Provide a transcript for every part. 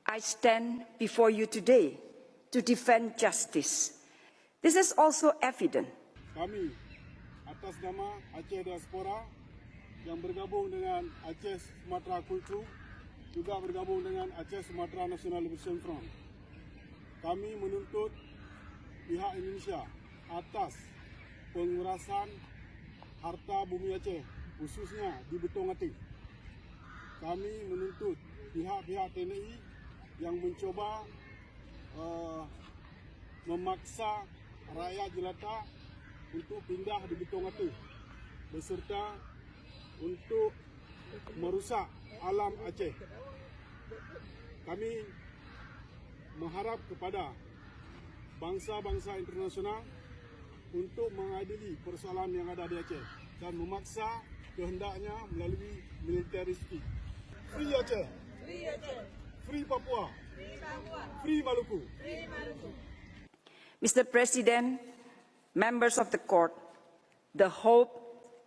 I stand before you today to defend justice. This is also evident. Kami atas nama Aceh Diaspora yang bergabung dengan Aceh Sumatera Kultu juga bergabung dengan Aceh Sumatera National Liberation Front. Kami menuntut pihak Indonesia atas pengurasan harta bumi Aceh, khususnya di Betong Atik. Kami menuntut pihak-pihak TNI yang mencoba memaksa rakyat jelata untuk pindah di Betong Atik, beserta untuk merusak alam Aceh. Kami mengharap kepada bangsa-bangsa internasional untuk mengadili persoalan yang ada di Aceh dan memaksa kehendaknya melalui militeristik. Free Aceh, free Aceh, free Papua, free Papua, free Maluku. Mr. President, members of the court, the hope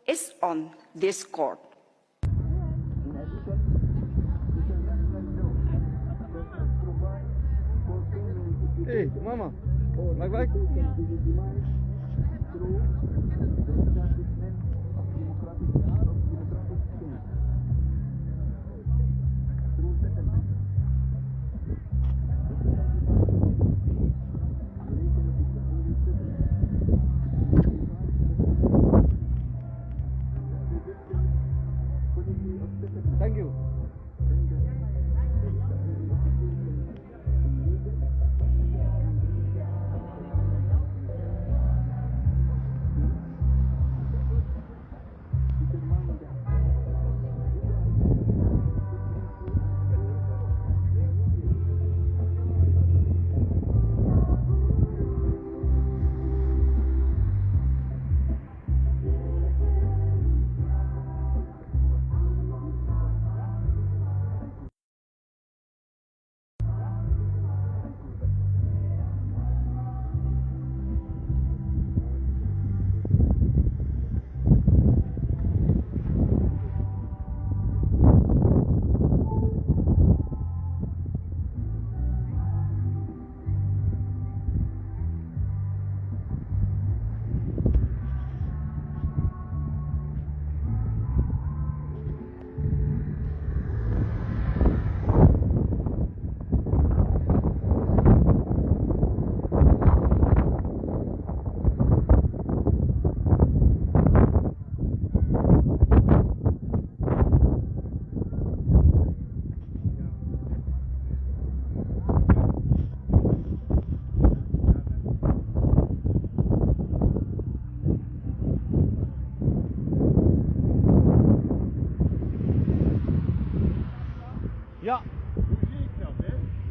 is on this court. Hey, Mama, baik-baik. Thank you. Ja,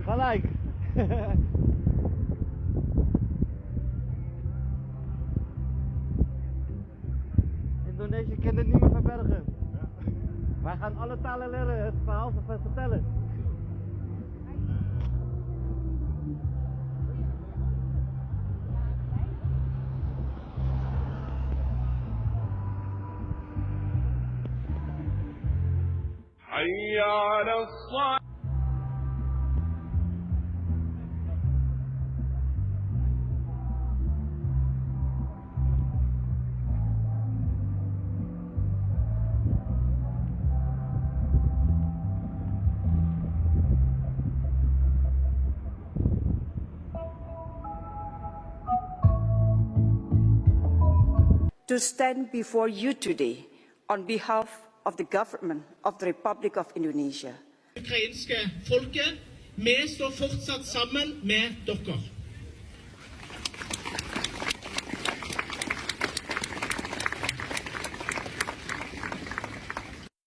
gelijk. Indonesië kan het niet meer verbergen. Wij gaan alle talen leren, het verhaal vertellen. حي على الصلاة. To stand before you today on behalf of the government of the Republic of Indonesia. Ukrainske folket, vi står fortsatt sammen med dere.